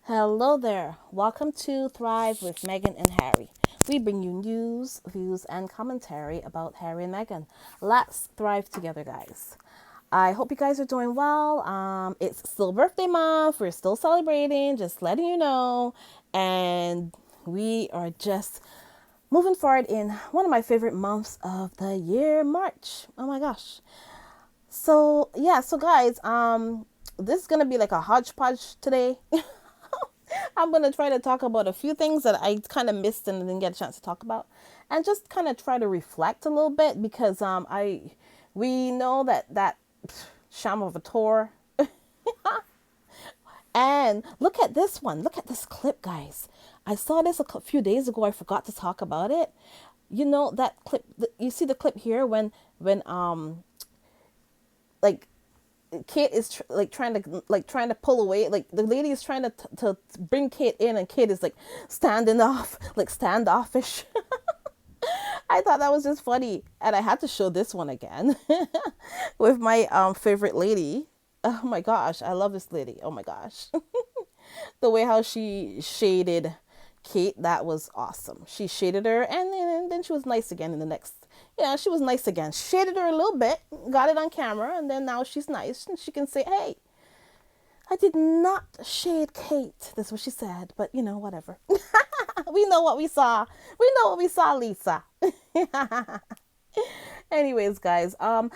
Hello there. Welcome to Thrive with Megan and Harry. We bring you news, views, and commentary about Harry and Meghan. Let's thrive together, guys. I hope you guys are doing well. It's still birthday month. We're still celebrating, just letting you know. And we are just moving forward in one of my favorite months of the year, March. Oh my gosh. So guys, this is gonna be like a hodgepodge today. I'm gonna try to talk about a few things that I kind of missed and didn't get a chance to talk about, and just kind of try to reflect a little bit because we know that sham of a tour, and look at this one. Look at this clip, guys. I saw this a few days ago. I forgot to talk about it. You know that clip. You see the clip here when like Kate is trying to pull away. Like the lady is trying to bring Kate in, and Kate is like standing off, like standoffish. I thought that was just funny, and I had to show this one again with my favorite lady. Oh my gosh, I love this lady. Oh my gosh, the way how she shaded Kate, that was awesome. She shaded her, and then she was nice again in the next. Yeah, she was nice again. Shaded her a little bit, got it on camera, and then now she's nice, and she can say, "Hey, I did not shade Kate." That's what she said, but whatever. We know what we saw. We know what we saw, Lisa. Anyways, guys, I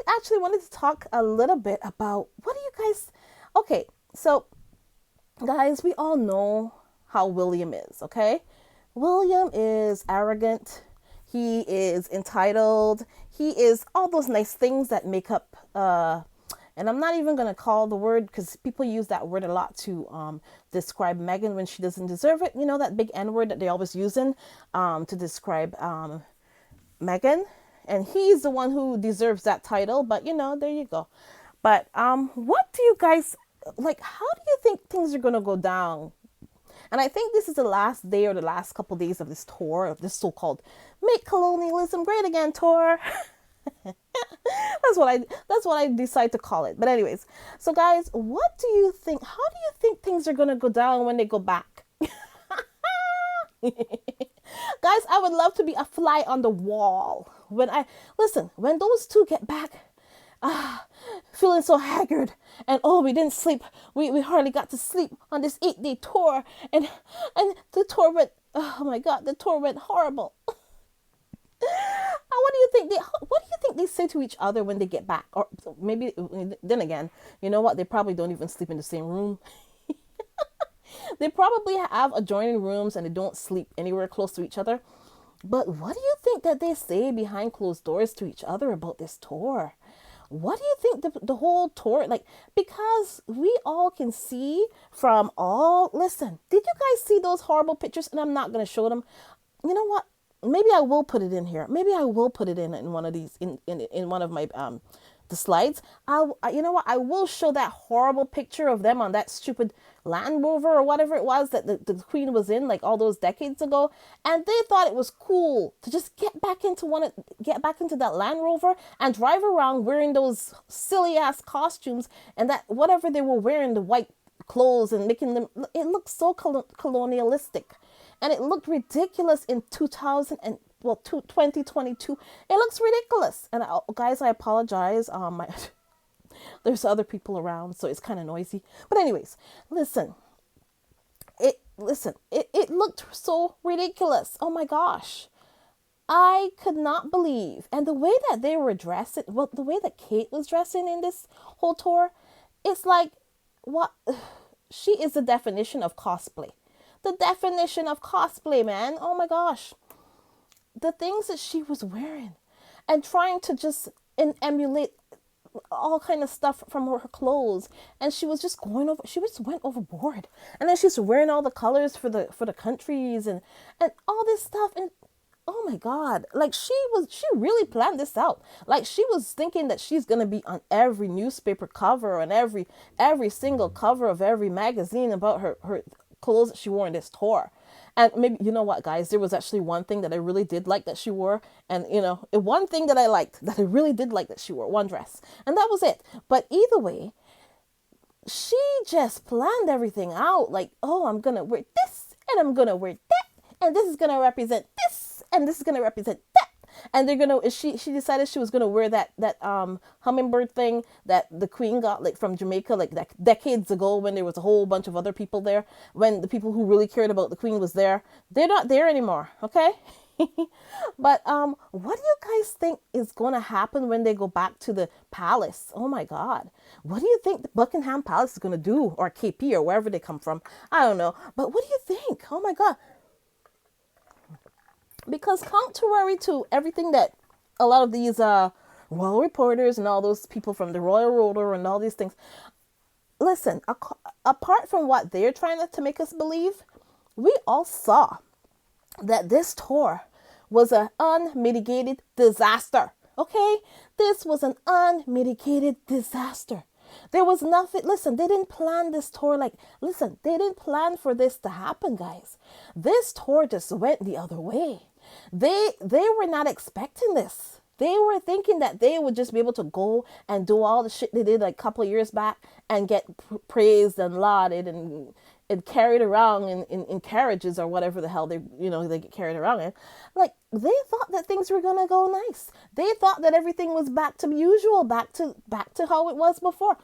actually wanted to talk a little bit about what do you guys. Okay, so guys, we all know how William is, okay? William is arrogant. He is entitled. He is all those nice things that make up, and I'm not even going to call the word because people use that word a lot to describe Meghan when she doesn't deserve it. You know, that big N word that they always using to describe Meghan. And he's the one who deserves that title. But, there you go. But what do you guys like? How do you think things are going to go down? And I think this is the last day or the last couple days of this tour, of this so-called "Make Colonialism Great Again" tour. That's what I decide to call it. But anyways, so guys, what do you think? How do you think things are gonna go down when they go back? Guys, I would love to be a fly on the wall when those two get back. Ah, feeling so haggard, and oh, we didn't sleep. We hardly got to sleep on this 8-day tour, and the tour went. Oh my God, the tour went horrible. What do you think they say to each other when they get back? Or maybe then again, you know what? They probably don't even sleep in the same room. They probably have adjoining rooms and they don't sleep anywhere close to each other. But what do you think that they say behind closed doors to each other about this tour? What do you think the whole tour, like, because we all can see from all, listen, did you guys see those horrible pictures? And I'm not going to show them. You know what? Maybe I will put it in here. Maybe I will put it in one of these, in one of my, the slides. You know what? I will show that horrible picture of them on that stupid Land Rover or whatever it was that the Queen was in, like all those decades ago, and they thought it was cool to just get back into that Land Rover and drive around wearing those silly ass costumes and that whatever they were wearing, the white clothes, and making them. It looked so colonialistic, and it looked ridiculous in 2022. It looks ridiculous, and guys, I apologize. There's other people around, so it's kind of noisy. But anyways, it looked so ridiculous. Oh my gosh. I could not believe. And the way that they were dressing, well, the way that Kate was dressing in this whole tour, it's like, what? She is the definition of cosplay. The definition of cosplay, man. Oh my gosh. The things that she was wearing and trying to just emulate all kind of stuff from her clothes, and she was just she just went overboard, and then she's wearing all the colors for the countries and all this stuff, and oh my God, like she really planned this out. Like she was thinking that she's gonna be on every newspaper cover and every single cover of every magazine about her clothes that she wore in this tour. And maybe, you know what, guys, there was actually one thing that I really did like that she wore. And, one thing that I liked that I really did like that she wore, one dress. And that was it. But either way, she just planned everything out. Like, oh, I'm gonna wear this, and I'm gonna wear that, and this is gonna represent this, and this is gonna represent that. And they're gonna she decided she was gonna wear that hummingbird thing that the queen got like from Jamaica like decades ago when there was a whole bunch of other people there, when the people who really cared about the queen was there. They're not there anymore, okay? But what do you guys think is going to happen when they go back to the palace? Oh my God. What do you think the Buckingham Palace is going to do, or KP, or wherever they come from? I don't know. But what do you think? Oh my God. Because contrary to everything that a lot of these royal reporters and all those people from the Royal Roller and all these things, listen, apart from what they're trying to make us believe, we all saw that this tour was an unmitigated disaster. Okay? This was an unmitigated disaster. There was nothing. Listen, they didn't plan this tour listen, they didn't plan for this to happen, guys. This tour just went the other way. They were not expecting this. They were thinking that they would just be able to go and do all the shit they did like a couple of years back and get praised and lauded and carried around in carriages or whatever the hell they get carried around in. Like, they thought that things were gonna go nice. They thought that everything was back to usual, back to how it was before.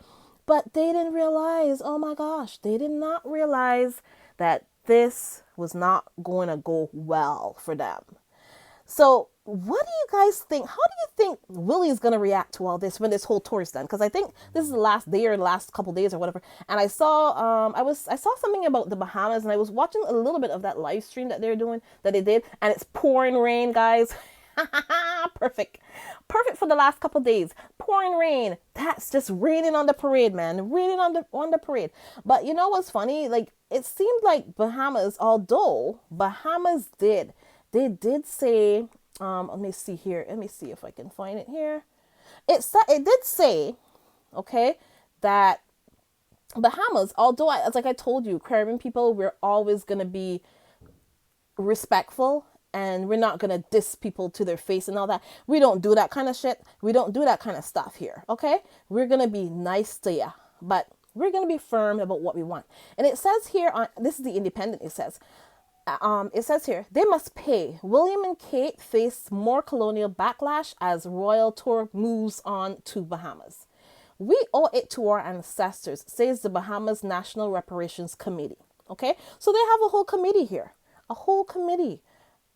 But they didn't realize, oh my gosh, they did not realize that this was not going to go well for them. So what do you guys think? How do you think Willie is going to react to all this when this whole tour is done? Because I think this is the last day or the last couple days or whatever. And I saw I saw something about the Bahamas, and I was watching a little bit of that live stream that they did, and it's pouring rain, guys. Perfect. Perfect for the last couple days. Pouring rain. That's just raining on the parade, man. Raining on the parade. But you know what's funny? Like, it seemed like Bahamas, although Bahamas they did say, let me see here. Let me see if I can find it here. It did say, okay, that Bahamas, although like I told you, Caribbean people, we're always gonna be respectful, and we're not gonna diss people to their face and all that. We don't do that kind of shit. We don't do that kind of stuff here. Okay, we're gonna be nice to you, but we're gonna be firm about what we want. And it says here on this is the Independent. It says here, they must pay. William and Kate face more colonial backlash as royal tour moves on to Bahamas. We owe it to our ancestors, says the Bahamas National Reparations Committee. Okay, so they have a whole committee here, a whole committee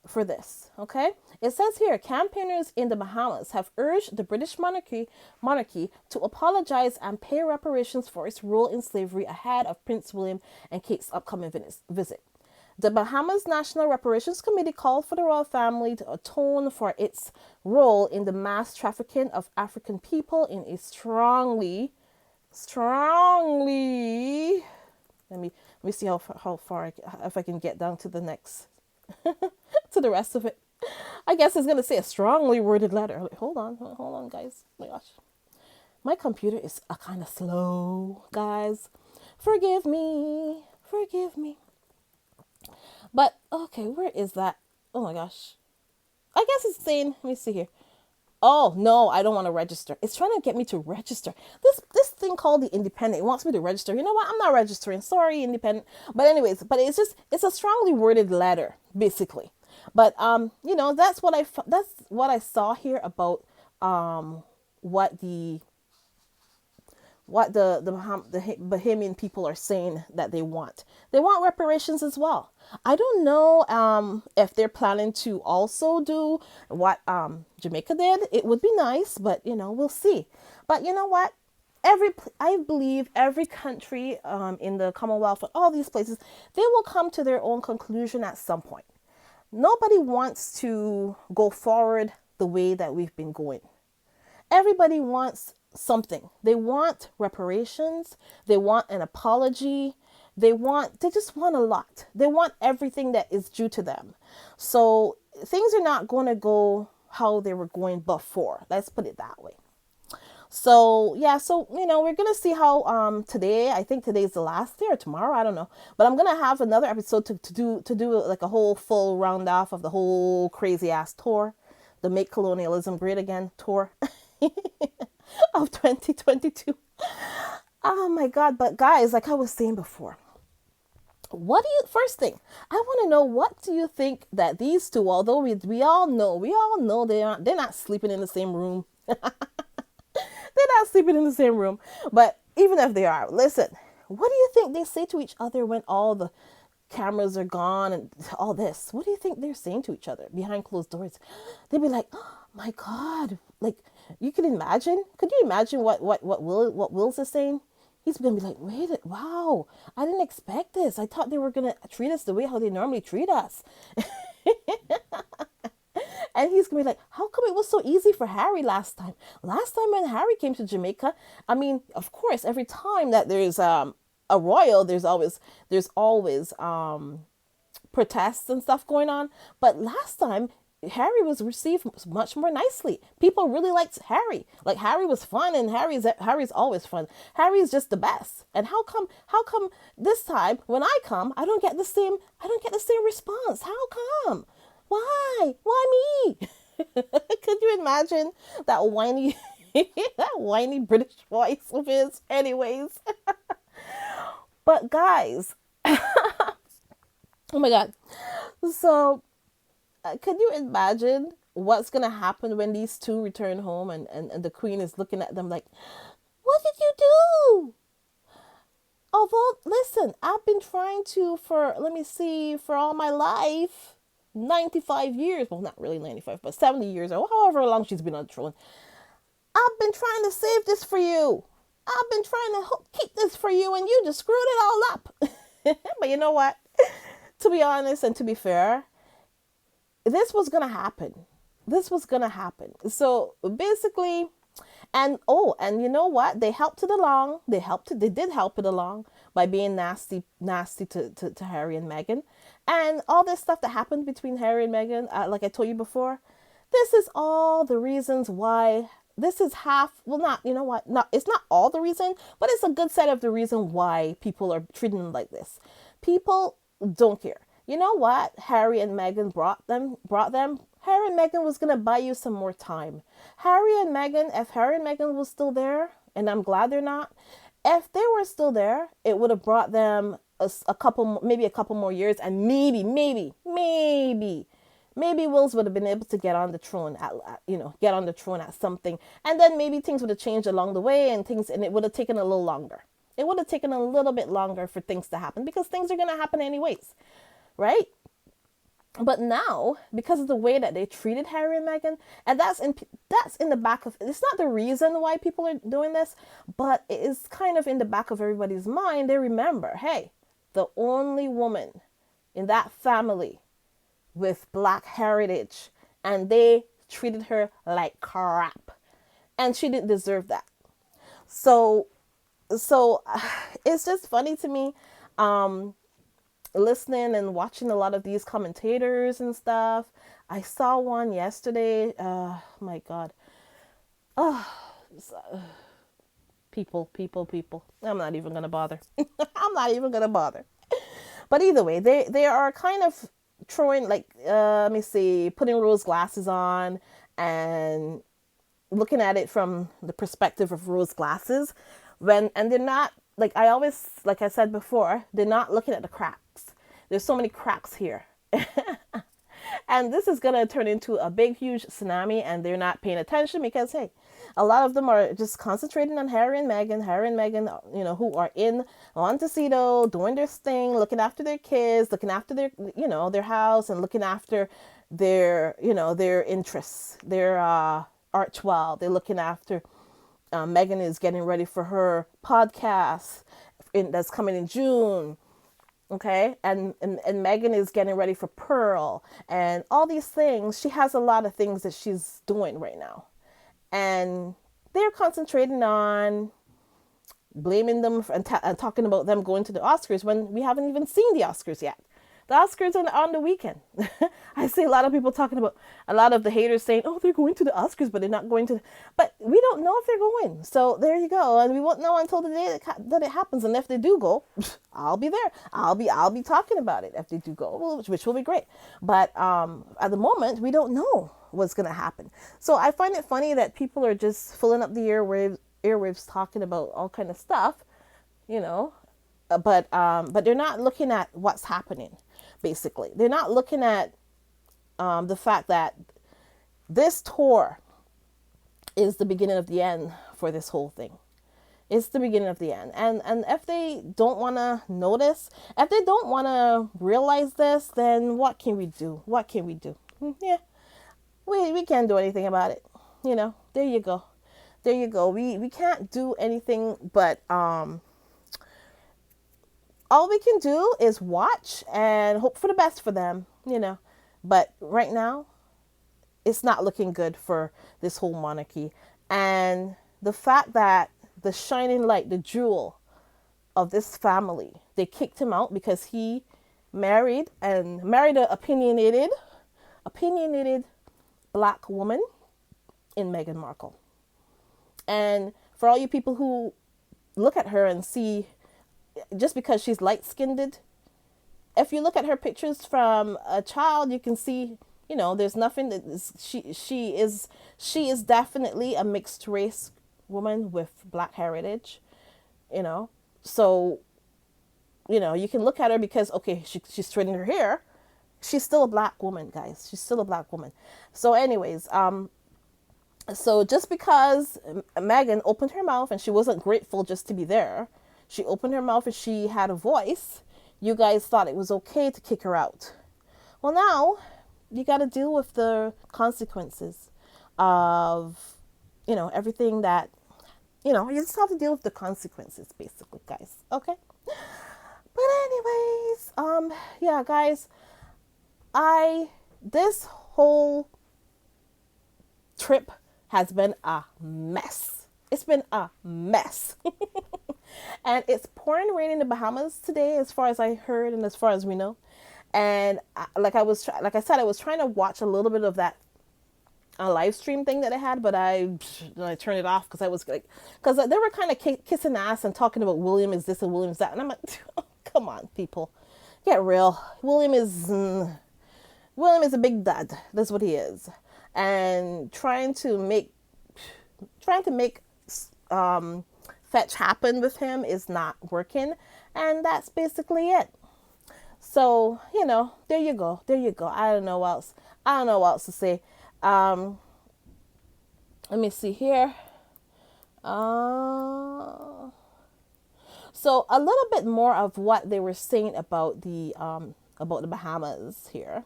for this. Okay, it says here, campaigners in the Bahamas have urged the British monarchy to apologize and pay reparations for its role in slavery ahead of Prince William and Kate's upcoming visit. The Bahamas National Reparations Committee called for the royal family to atone for its role in the mass trafficking of African people in a strongly, let me see how far if I can get down to the next, to the rest of it. I guess it's going to say a strongly worded letter. Hold on, guys. Oh my gosh. My computer is kind of slow, guys. Forgive me. But, okay, where is that? Oh my gosh. I guess it's saying, let me see here. Oh, no, I don't want to register. It's trying to get me to register. This thing called the Independent, it wants me to register. You know what? I'm not registering. Sorry, Independent. But anyways, it's a strongly worded letter, basically. But, that's what I saw here about what the Bahamian people are saying that they want. They want reparations as well. I don't know if they're planning to also do what Jamaica did. It would be nice, but we'll see. But you know what? I believe every country in the Commonwealth, all these places, they will come to their own conclusion at some point. Nobody wants to go forward the way that we've been going. Everybody wants something. They want reparations. They want an apology. They just want a lot. They want everything that is due to them. So things are not going to go how they were going before. Let's put it that way. So yeah, we're gonna see how today. I think today's the last day, or tomorrow, I don't know. But I'm gonna have another episode to do like a whole full round off of the whole crazy ass tour, the Make Colonialism Great Again tour of 2022. Oh my God. But guys, like I was saying before, what do you, first thing, I want to know, what do you think that these two, although we all know they're not sleeping in the same room. They're not sleeping in the same room. But even if they are, listen, what do you think they say to each other when all the cameras are gone and all this? What do you think they're saying to each other behind closed doors? They'd be like, oh my God, like you can imagine. Could you imagine what Will's is saying? He's gonna be like, wait, wow, I didn't expect this. I thought they were gonna treat us the way how they normally treat us. And he's gonna be like, how come it was so easy for Harry last time? Last time when Harry came to Jamaica, I mean, of course, every time that there's a royal, there's always protests and stuff going on. But last time Harry was received much more nicely. People really liked Harry. Like Harry was fun, and Harry's always fun. Harry's just the best. And how come this time when I come, I don't get the same response? How come? Why me? Could you imagine that whiny that whiny British voice of his? Anyways, but guys, oh my God. So, could you imagine what's gonna happen when these two return home, and the queen is looking at them like, what did you do? Although, listen, I've been trying to, for, let me see, for all my life, 95 years, well, not really 95, but 70 years, or however long she's been on the throne. I've been trying to save this for you. I've been trying to keep this for you, and you just screwed it all up. But you know what? To be honest and to be fair, this was going to happen. This was going to happen. So basically, and you know what? They helped it along. They did help it along by being nasty to Harry and Meghan. And all this stuff that happened between Harry and Meghan, like I told you before, this is all the reasons why. This is half, well, not, you know what? Not, it's not all the reason, but it's a good set of the reason why people are treating them like this. People don't care. You know what? Harry and Meghan brought them. Harry and Meghan was gonna buy you some more time. If Harry and Meghan was still there, and I'm glad they're not, if they were still there, it would have brought them a couple, maybe a couple more years, and maybe Wills would have been able to get on the throne get on the throne at something, and then maybe things would have changed along the way, and it would have taken a little longer. It would have taken a little bit longer for things to happen, because things are gonna happen anyways, right? But now, because of the way that they treated Harry and Meghan, and that's in the back of, it's not the reason why people are doing this, but it is kind of in the back of everybody's mind. They remember, hey, the only woman in that family with black heritage, and they treated her like crap, and she didn't deserve that. So it's just funny to me, listening and watching a lot of these commentators and stuff. I saw one yesterday. My God. Oh, people. I'm not even gonna bother. I'm not even gonna bother. But either way, they are kind of throwing, like, let me see, putting rose glasses on and looking at it from the perspective of rose glasses, and they're not, like I said before, they're not looking at the cracks. There's so many cracks here. And this is going to turn into a big, huge tsunami, and they're not paying attention because, hey, a lot of them are just concentrating on Harry and Meghan, who are in Montecito, doing their thing, looking after their kids, looking after their house, and looking after their interests, their arch wild. They're looking after, Meghan is getting ready for her podcast that's coming in June. Okay, and Meghan is getting ready for Pearl and all these things. She has a lot of things that she's doing right now, and they're concentrating on blaming them and talking about them going to the Oscars when we haven't even seen the Oscars yet. The Oscars are on the weekend. I see a lot of people talking about, a lot of the haters saying, oh, they're going to the Oscars, but they're not going to. But we don't know if they're going. So there you go. And we won't know until the day that it happens. And if they do go, I'll be there. I'll be talking about it if they do go, which will be great. But at the moment, we don't know what's going to happen. So I find it funny that people are just filling up the airwaves talking about all kind of stuff you know, but they're not looking at what's happening. Basically, they're not looking at the fact that this tour is the beginning of the end for this whole thing. It's the beginning of the end. And if they don't want to notice, if they don't want to realize this, then what can we do? What can we do? Yeah, we can't do anything about it. You know, there you go. There you go. We can't do anything, but all we can do is watch and hope for the best for them, you know. But right now, it's not looking good for this whole monarchy. And the fact that the shining light, the jewel of this family, they kicked him out because he married an opinionated black woman in Meghan Markle. And for all you people who look at her and see, just because she's light skinned, if you look at her pictures from a child, you can see, you know, there's nothing that is, she is definitely a mixed race woman with black heritage, you know. So, you know, you can look at her because, okay, she's straightening her hair. She's still a black woman, guys. She's still a black woman. So anyways, so just because Meghan opened her mouth and she wasn't grateful just to be there, she opened her mouth and she had a voice, you guys thought it was okay to kick her out. Well, now you got to deal with the consequences of, you know, everything that, you know, you just have to deal with the consequences, basically, guys. Okay. But anyways, yeah, guys, this whole trip has been a mess. It's been a mess. And it's pouring rain in the Bahamas today, as far as I heard and as far as we know. And like I said, I was trying to watch a little bit of that live stream thing that I had, but I turned it off because I was like, because they were kind of kissing ass and talking about William is this and William is that, and I'm like, oh, come on, people, get real. William is a big dad. That's what he is, and trying to make fetch happen with him is not working, and that's basically it. So, you know, there you go. I don't know what else to say. Let me see here. So a little bit more of what they were saying about the Bahamas here.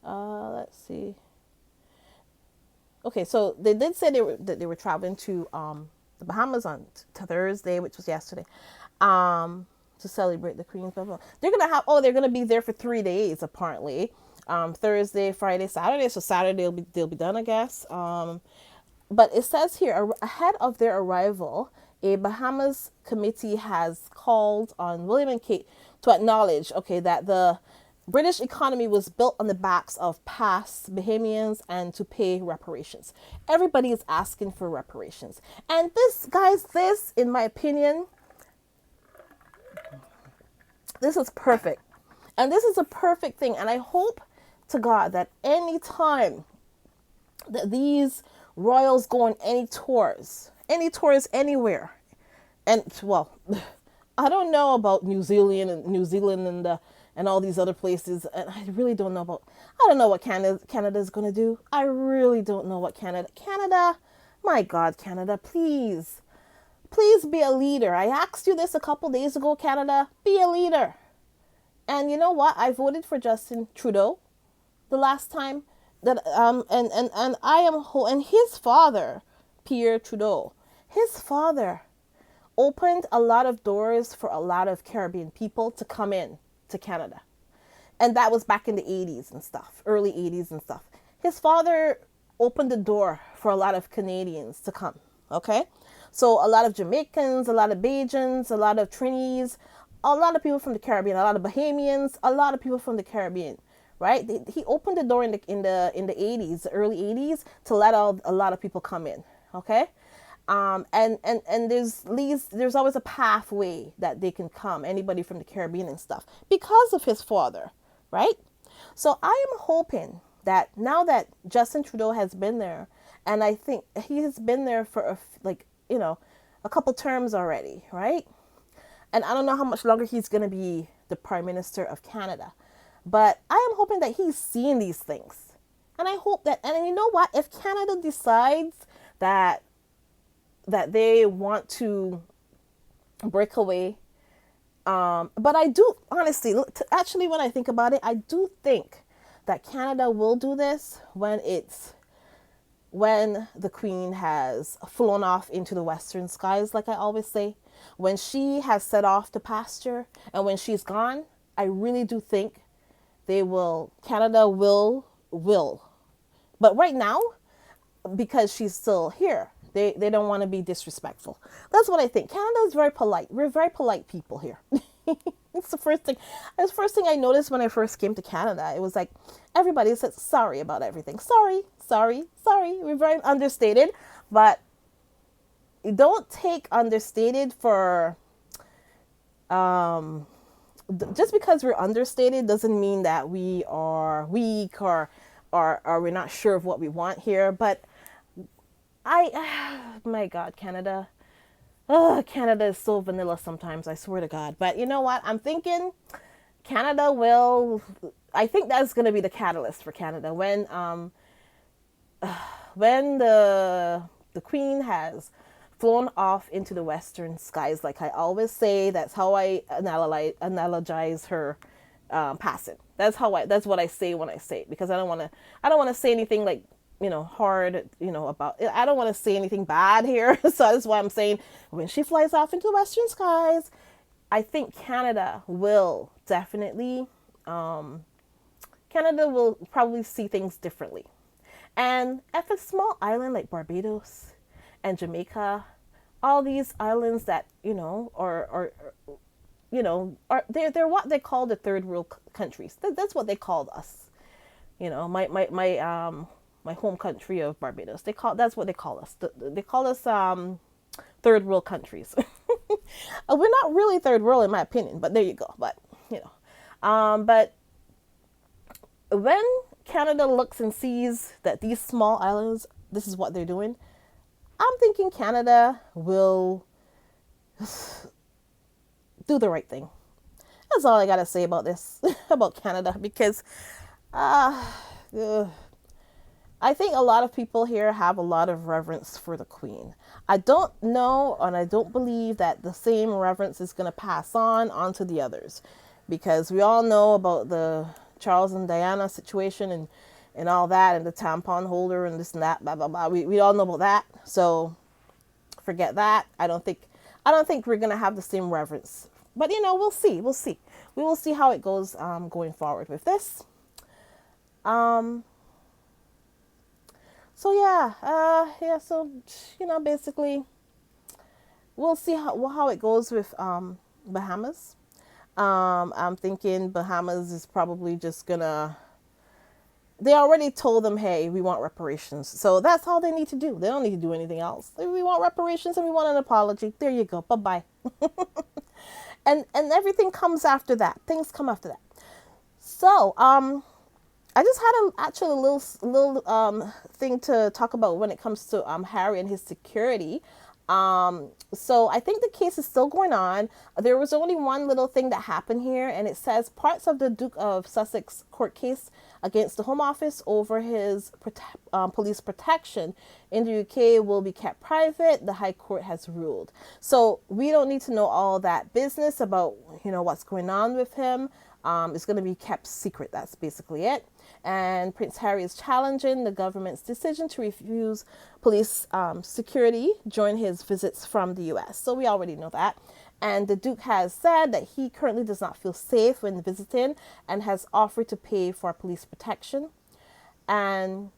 Let's see. Okay, so they did say that they were traveling to the Bahamas on Thursday, which was yesterday, to celebrate the Queen's birthday. They're gonna be there for 3 days apparently. Thursday, Friday, Saturday. So Saturday they'll be done, I guess. But it says here, ahead of their arrival, a Bahamas committee has called on William and Kate to acknowledge, okay, that the British economy was built on the backs of past Bahamians and to pay reparations. Everybody is asking for reparations. And this, guys, in my opinion, this is perfect. And this is a perfect thing. And I hope to God that any time that these royals go on any tours anywhere, and well, I don't know about New Zealand and all these other places, and I don't know what Canada is going to do. I really don't know what Canada, my God, Canada, please be a leader. I asked you this a couple days ago, Canada, be a leader. And you know what? I voted for Justin Trudeau the last time that and I am and his father, Pierre Trudeau, his father opened a lot of doors for a lot of Caribbean people to come in to Canada. And that was back in the 80s and stuff, early 80s and stuff. His father opened the door for a lot of Canadians to come, okay? So a lot of Jamaicans, a lot of Bajans, a lot of Trinis, a lot of people from the Caribbean, a lot of Bahamians, a lot of people from the Caribbean, right? He opened the door in the 80s, the early 80s, to let a lot of people come in, okay? And there's always a pathway that they can come, anybody from the Caribbean and stuff, because of his father, right? So I am hoping that now that Justin Trudeau has been there And I think he has been there for like, a couple terms already, right? And I don't know how much longer he's going to be the Prime Minister of Canada. But I am hoping that he's seeing these things. And I hope that, and you know what, if Canada decides that they want to break away, but I do honestly, actually, when I think about it, I do think that Canada will do this when the Queen has flown off into the western skies, like I always say. When she has set off to pasture and when she's gone, I really do think Canada will. But right now, because she's still here, they don't want to be disrespectful. That's what I think. Canada is very polite. We're very polite people here. It's the first thing. That's the first thing I noticed when I first came to Canada. It was like everybody said sorry about everything. Sorry, sorry, sorry. We're very understated, but don't take understated for just because we're understated doesn't mean that we are weak or we're not sure of what we want here. But my God, Canada. Oh, Canada is so vanilla sometimes, I swear to God. But you know what? I'm thinking Canada will, I think that's going to be the catalyst for Canada when the Queen has flown off into the western skies, like I always say. That's how I analogize her passing. That's what I say when I say it, because I don't want to say anything like, hard, about it. I don't want to say anything bad here. So that's why I'm saying when she flies off into the western skies, I think Canada will definitely, Canada will probably see things differently. And if a small island like Barbados and Jamaica, all these islands that, they're what they call the third world countries. That's what they called us. My home country of Barbados. That's what they call us. They call us third world countries. We're not really third world in my opinion, but there you go. But but when Canada looks and sees that these small islands, this is what they're doing, I'm thinking Canada will do the right thing. That's all I gotta say about this, about Canada, because I think a lot of people here have a lot of reverence for the Queen. I don't know, and I don't believe that the same reverence is going to pass on onto the others, because we all know about the Charles and Diana situation and all that, and the tampon holder and this and that, blah blah blah. We all know about that. So forget that. I don't think we're going to have the same reverence. But we'll see. We'll see. We will see how it goes going forward with this. So yeah. So basically, we'll see how it goes with Bahamas. I'm thinking Bahamas is probably just gonna. They already told them, hey, we want reparations. So that's all they need to do. They don't need to do anything else. We want reparations and we want an apology. There you go. Bye bye. and everything comes after that. Things come after that. So I just had a little thing to talk about when it comes to Harry and his security. So I think the case is still going on. There was only one little thing that happened here, and it says parts of the Duke of Sussex court case against the Home Office over his police protection in the UK will be kept private, the High Court has ruled. So we don't need to know all that business about what's going on with him. It's going to be kept secret. That's basically it. And Prince Harry is challenging the government's decision to refuse police security during his visits from the US. So we already know that. And the Duke has said that he currently does not feel safe when visiting and has offered to pay for police protection. And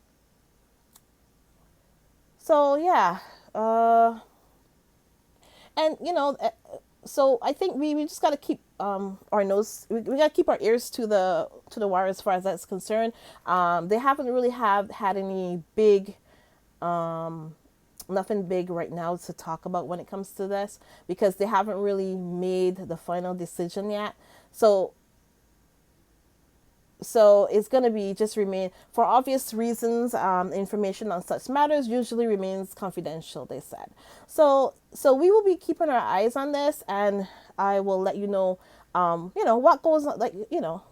so, yeah. So I think we just got to keep our nose, we got to keep our ears to the wire as far as that's concerned. They haven't really had any big, nothing big right now to talk about when it comes to this, because they haven't really made the final decision yet. So So it's going to be just remain for obvious reasons. Information on such matters usually remains confidential, they said. So we will be keeping our eyes on this, and I will let you know, what goes on, like,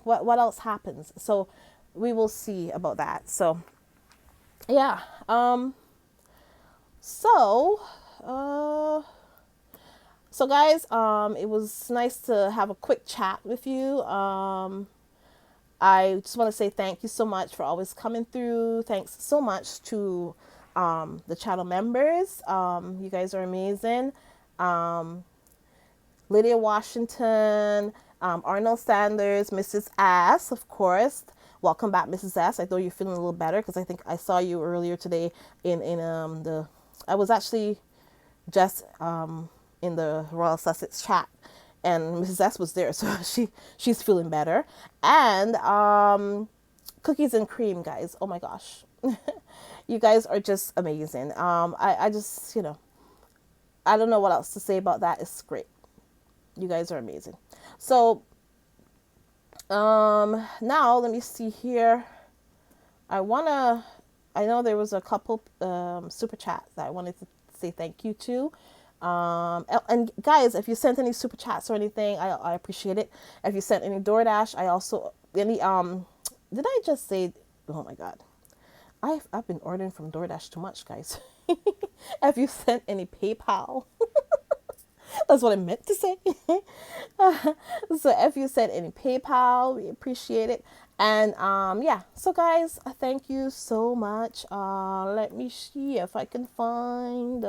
what else happens. So we will see about that. So yeah. So uh so guys, it was nice to have a quick chat with you. I just want to say thank you so much for always coming through. Thanks so much to the channel members. You guys are amazing. Um, Lydia Washington, Arnold Sanders, Mrs. Ass, of course. Welcome back, Mrs. Ass. I thought you're feeling a little better because I think I saw you earlier today in the. I was actually just in the Royal Sussex chat, and Mrs. S was there, so she's feeling better. And cookies and cream, guys. Oh my gosh, you guys are just amazing. I just I don't know what else to say about that. It's great. You guys are amazing. So now let me see here. I know there was a couple super chats that I wanted to say thank you to. And guys, if you sent any super chats or anything, I appreciate it. If you sent any DoorDash, I also any did I just say, oh my god. I've been ordering from DoorDash too much, guys. If you sent any PayPal, that's what I meant to say. So if you sent any PayPal, we appreciate it. And yeah, so guys, thank you so much. Let me see if I can find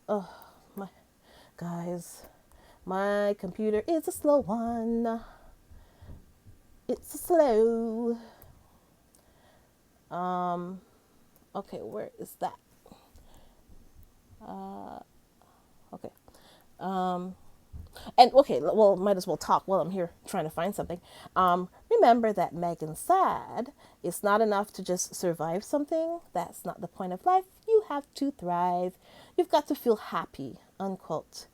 oh my guys, my computer is a slow one. It's a slow. Okay, where is that? Okay. And okay, well, might as well talk while I'm here trying to find something. Remember that Megan said it's not enough to just survive something. That's not the point of life. You have to thrive. You've got to feel happy, unquote.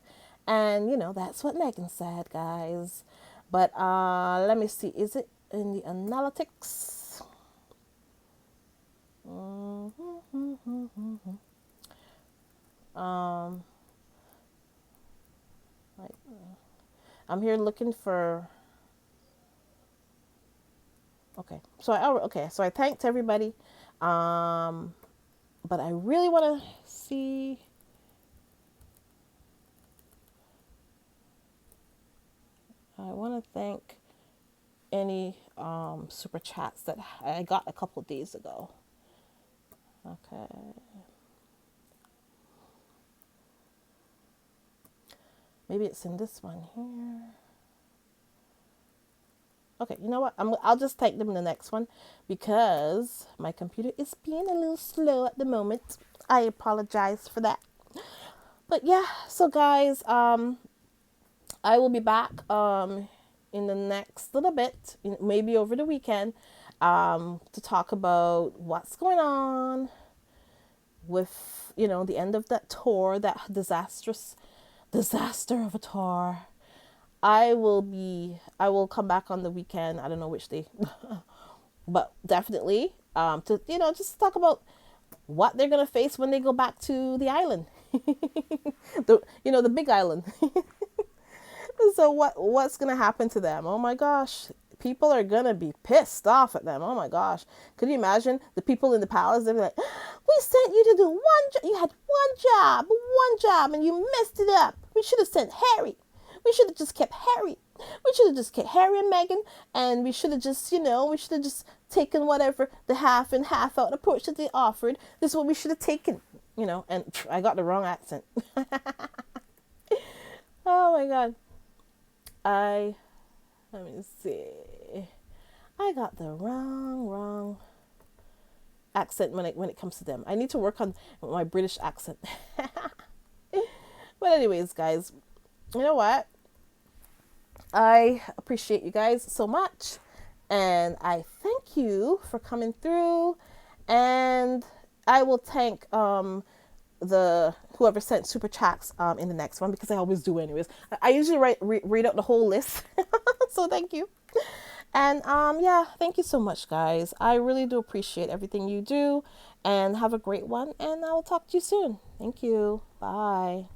And that's what Megan said, guys. But let me see. Is it in the analytics? Like, I'm here looking for. Okay, so I thanked everybody, but I really want to see. I want to thank any super chats that I got a couple days ago. Okay. Maybe it's in this one here. Okay, you know what? I'll just type them in the next one because my computer is being a little slow at the moment. I apologize for that. But yeah, so guys, I will be back in the next little bit, maybe over the weekend, to talk about what's going on with the end of that tour, that disaster of a tour. I will come back on the weekend. I don't know which day, but definitely to just talk about what they're gonna face when they go back to the island, the big island. So what's gonna happen to them? Oh my gosh, people are gonna be pissed off at them. Oh my gosh, could you imagine the people in the palace? They're like, we sent you to do one job. You had one job, and you messed it up. We should have sent Harry. We should have just kept Harry. We should have just kept Harry and Meghan, and we should have just, taken whatever the half and half out approach that they offered. This is what we should have taken, and I got the wrong accent. Oh my God. Let me see. I got the wrong accent when it comes to them. I need to work on my British accent. But anyways, guys, you know what? I appreciate you guys so much, and I thank you for coming through, and I will thank the whoever sent super chats in the next one, because I always do anyways. I usually read out the whole list. So thank you. And yeah, thank you so much, guys. I really do appreciate everything you do, and have a great one, and I will talk to you soon. Thank you. Bye.